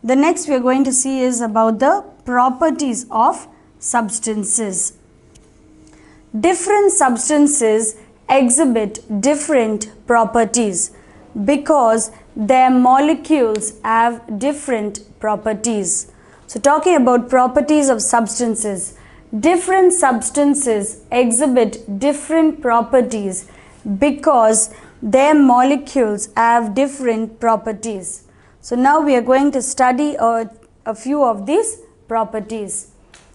The next we are going to see is about the properties of substances. Different substances exhibit different properties because their molecules have different properties. So talking about properties of substances, different substances exhibit different properties because their molecules have different properties. So now we are going to study a few of these properties.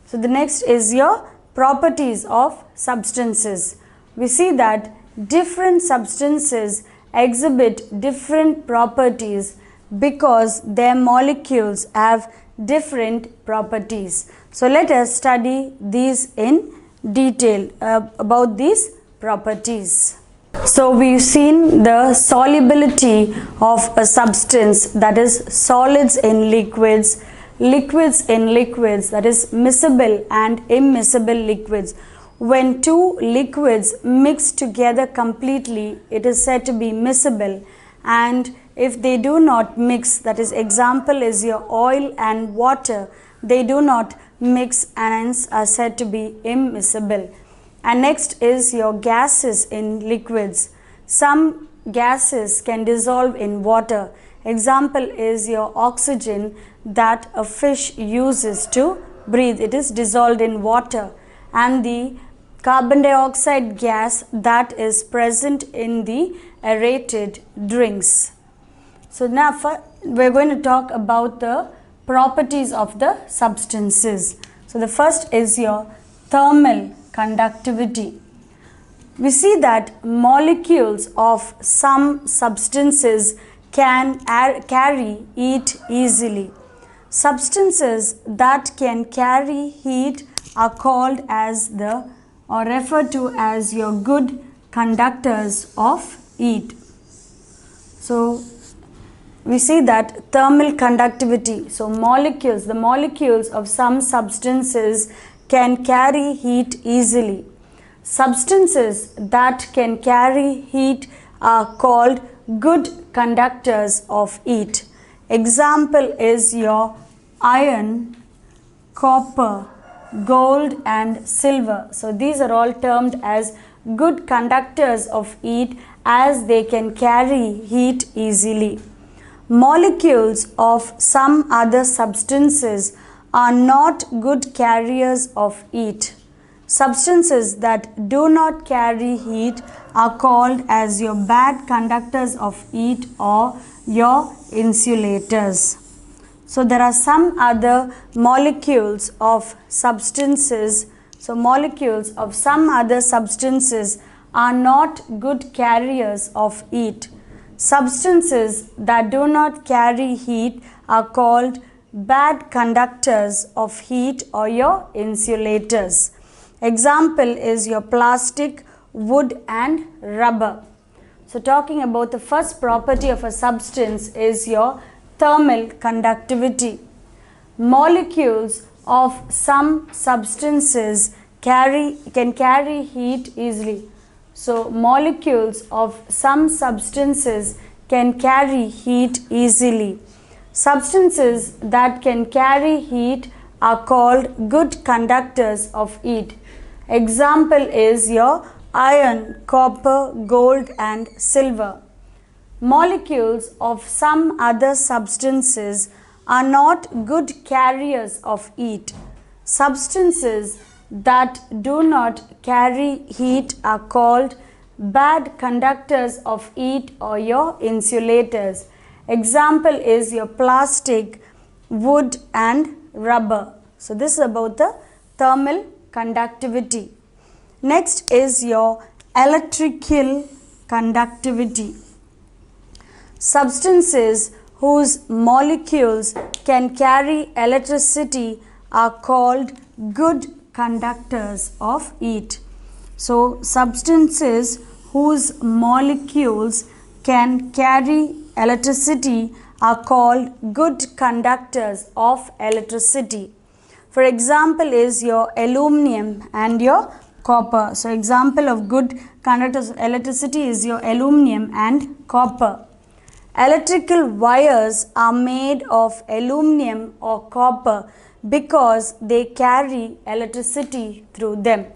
So the next is your properties of substances. We see that different substances exhibit different properties because their molecules have different properties. So let us study these in detail about these properties. So we've seen the solubility of a substance, that is solids in liquids, liquids in liquids, that is miscible and immiscible liquids. When two liquids mix together completely, it is said to be miscible, and if they do not mix, that is example is your oil and water, they do not mix and hence are said to be immiscible. And next is your gases in liquids. Some gases can dissolve in water. Example is your oxygen that a fish uses to breathe. It is dissolved in water. And the carbon dioxide gas that is present in the aerated drinks. So now we're going to talk about the properties of the substances. So the first is your thermal conductivity. We see that molecules of some substances can carry heat easily. Substances that can carry heat are called as or referred to as your good conductors of heat. So we see that thermal conductivity. So the molecules of some substances can carry heat easily. Substances that can carry heat are called good conductors of heat. Example is your iron, copper, gold and silver. So these are all termed as good conductors of heat as they can carry heat easily. Molecules of some other substances are not good carriers of heat. Substances that do not carry heat are called as your bad conductors of heat or your insulators. So there are some other molecules of substances. So molecules of some other substances are not good carriers of heat. Substances that do not carry heat are called bad conductors of heat or your insulators. Example is your plastic, wood and rubber. So talking about the first property of a substance is your thermal conductivity. Molecules of some substances can carry heat easily. So molecules of some substances can carry heat easily. Substances that can carry heat are called good conductors of heat. Example is your iron, copper, gold and silver. Molecules of some other substances are not good carriers of heat. Substances that do not carry heat are called bad conductors of heat or your insulators. Example is your plastic, wood and rubber. So this is about the thermal conductivity. Next is your electrical conductivity. Substances whose molecules can carry electricity are called good conductors of heat. So substances whose molecules can carry electricity are called good conductors of electricity. For example is your aluminum and your copper. So example of good conductors of electricity is your aluminum and copper. Electrical wires are made of aluminum or copper because they carry electricity through them.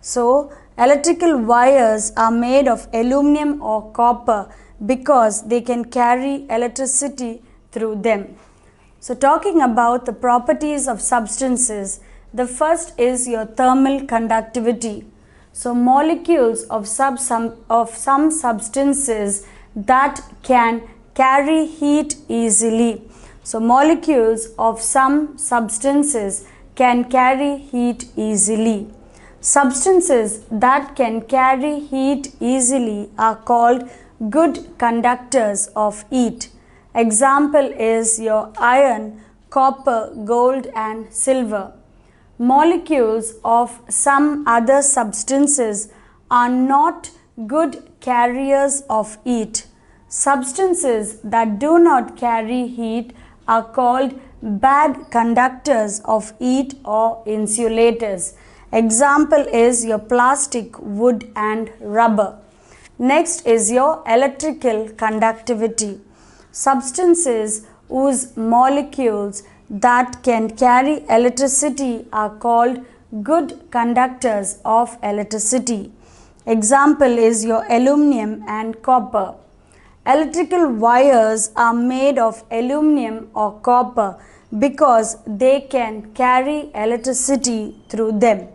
So, electrical wires are made of aluminum or copper because they can carry electricity through them. So, talking about the properties of substances, the first is your thermal conductivity. So, molecules of some substances that can carry heat easily. So, molecules of some substances can carry heat easily. Substances that can carry heat easily are called good conductors of heat. Example is your iron, copper, gold and silver. Molecules of some other substances are not good carriers of heat. Substances that do not carry heat are called bad conductors of heat or insulators. Example is your plastic, wood and rubber. Next is your electrical conductivity. Substances whose molecules that can carry electricity are called good conductors of electricity. Example is your aluminum and copper. Electrical wires are made of aluminum or copper because they can carry electricity through them.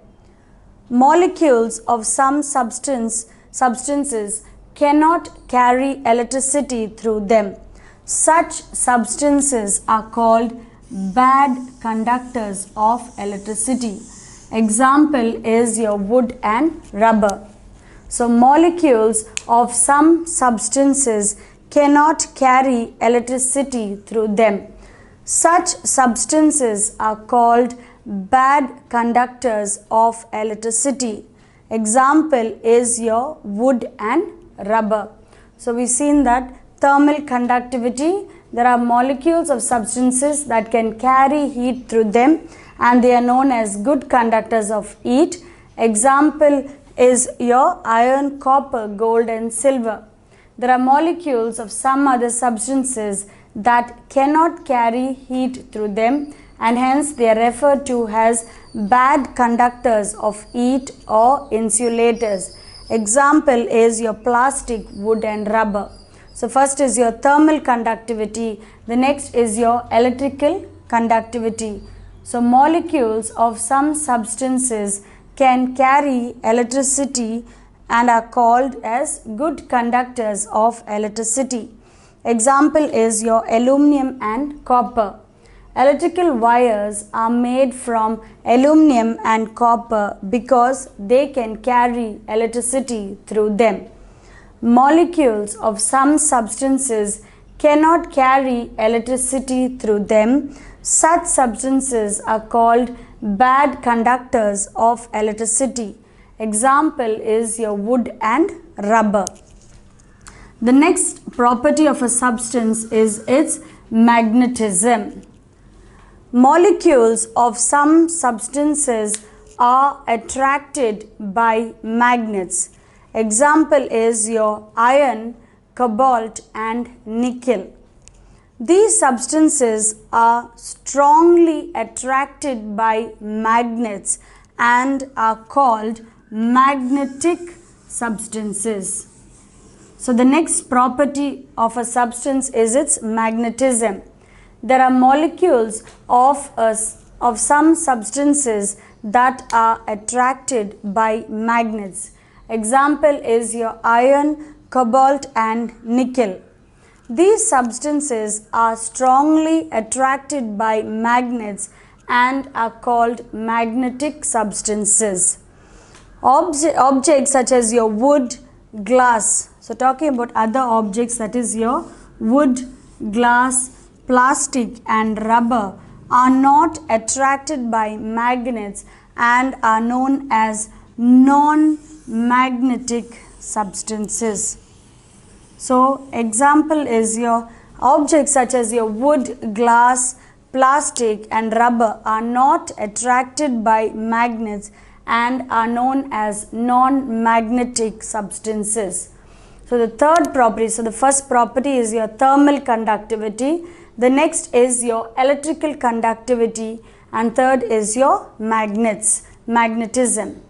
Molecules of some substances cannot carry electricity through them. Such substances are called bad conductors of electricity. Example is your wood and rubber. So, molecules of some substances cannot carry electricity through them. Such substances are called bad conductors of electricity. Example is your wood and rubber. So, we've seen that thermal conductivity, there are molecules of substances that can carry heat through them and they are known as good conductors of heat. Example is your iron, copper, gold and silver. There are molecules of some other substances that cannot carry heat through them and hence they are referred to as bad conductors of heat or insulators. Example is your plastic, wood and rubber. So, first is your thermal conductivity, the next is your electrical conductivity. So, molecules of some substances can carry electricity and are called as good conductors of electricity. Example is your aluminum and copper. Electrical wires are made from aluminum and copper because they can carry electricity through them. Molecules of some substances cannot carry electricity through them. Such substances are called bad conductors of electricity. Example is your wood and rubber. The next property of a substance is its magnetism. Molecules of some substances are attracted by magnets. Example is your iron, cobalt and nickel. These substances are strongly attracted by magnets and are called magnetic substances. So, the next property of a substance is its magnetism. There are molecules of some substances that are attracted by magnets. Example is your iron, cobalt and nickel. These substances are strongly attracted by magnets and are called magnetic substances. Objects such as your wood, glass. So, talking about other objects, that is your wood, glass, plastic and rubber are not attracted by magnets and are known as non-magnetic substances. So, example is your objects such as your wood, glass, plastic and rubber are not attracted by magnets and are known as non-magnetic substances. So the third property, so the first property is your thermal conductivity, the next is your electrical conductivity, and third is your magnetism.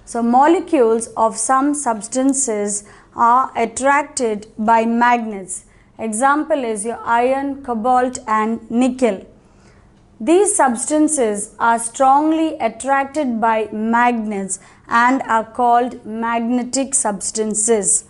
So molecules of some substances are attracted by magnets. Example is your iron, cobalt and nickel. These substances are strongly attracted by magnets and are called magnetic substances.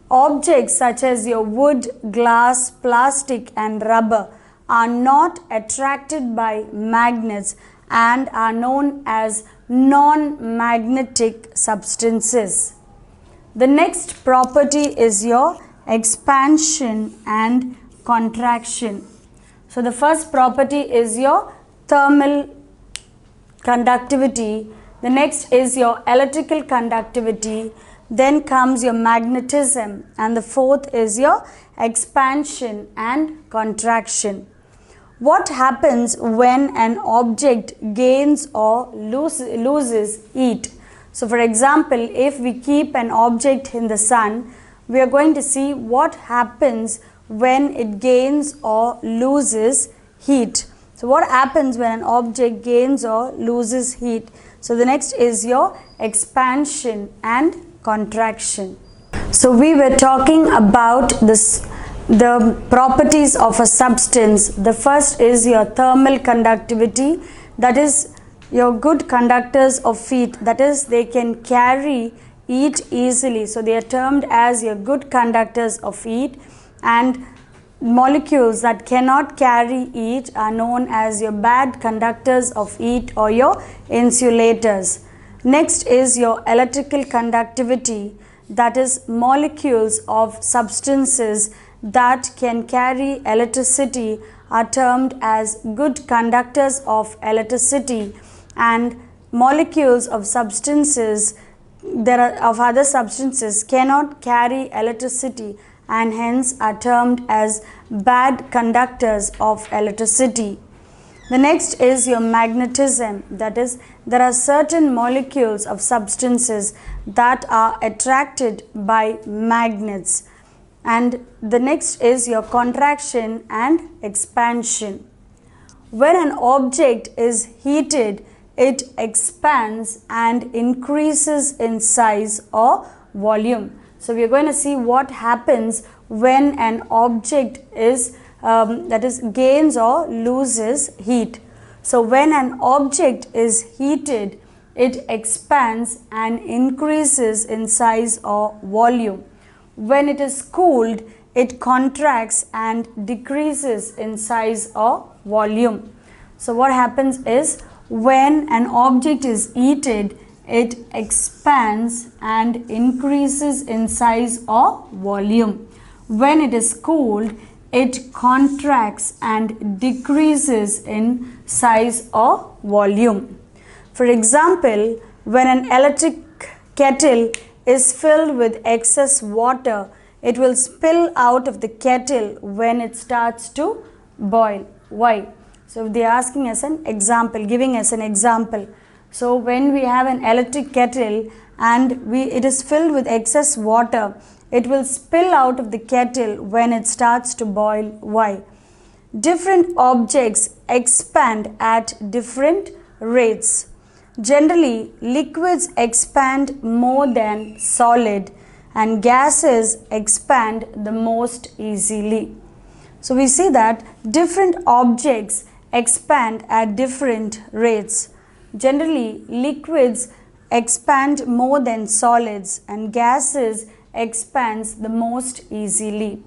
Objects such as your wood, glass, plastic and rubber are not attracted by magnets and are known as non-magnetic substances. The next property is your expansion and contraction. So the first property is your thermal conductivity, the next is your electrical conductivity, then comes your magnetism, and the fourth is your expansion and contraction. What happens when an object gains or loses heat? So for example, if we keep an object in the sun, we are going to see what happens when it gains or loses heat. So what happens when an object gains or loses heat? So the next is your expansion and contraction. So we were talking about the properties of a substance. The first is your thermal conductivity, that is your good conductors of heat, that is they can carry heat easily, so they are termed as your good conductors of heat. And molecules that cannot carry heat are known as your bad conductors of heat or your insulators. Next is your electrical conductivity, that is molecules of substances that can carry electricity are termed as good conductors of electricity, and molecules of substances of other substances cannot carry electricity and hence are termed as bad conductors of electricity. The next is your magnetism, that is there are certain molecules of substances that are attracted by magnets. And the next is your contraction and expansion. When an object is heated, it expands and increases in size or volume. So we are going to see what happens when an object is gains or loses heat. So when an object is heated, it expands and increases in size or volume. When it is cooled, it contracts and decreases in size or volume. So what happens is when an object is heated, it expands and increases in size or volume. When it is cooled, it contracts and decreases in size or volume. For example, when an electric kettle is filled with excess water, it will spill out of the kettle when it starts to boil. Why? So they are asking us an example, giving us an example. So when we have an electric kettle and it is filled with excess water, it will spill out of the kettle when it starts to boil. Why? Different objects expand at different rates. Generally, liquids expand more than solid and gases expand the most easily. So we see that different objects expand at different rates. Generally, liquids expand more than solids and gases expands the most easily.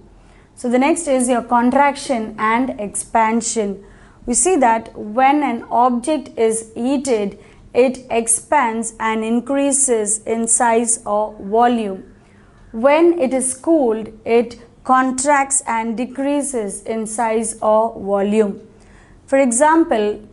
So the next is your contraction and expansion. We see that when an object is heated, it expands and increases in size or volume. When it is cooled, it contracts and decreases in size or volume. For example,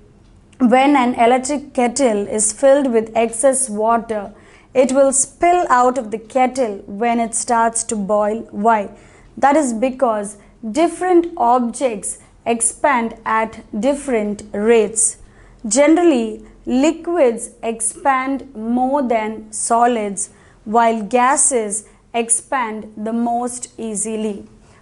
when an electric kettle is filled with excess water, it will spill out of the kettle when it starts to boil. Why? That is because different objects expand at different rates. Generally, liquids expand more than solids, while gases expand the most easily.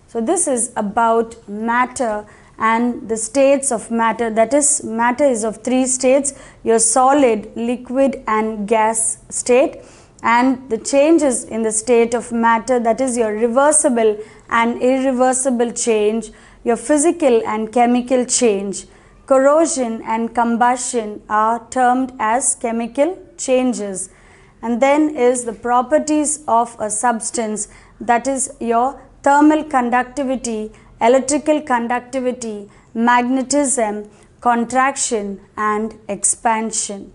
So this is about matter and the states of matter. That is, matter is of three states: your solid, liquid and gas state, and the changes in the state of matter, that is your reversible and irreversible change, your physical and chemical change. Corrosion and combustion are termed as chemical changes. And then is the properties of a substance, that is your thermal conductivity, electrical conductivity, magnetism, contraction and expansion.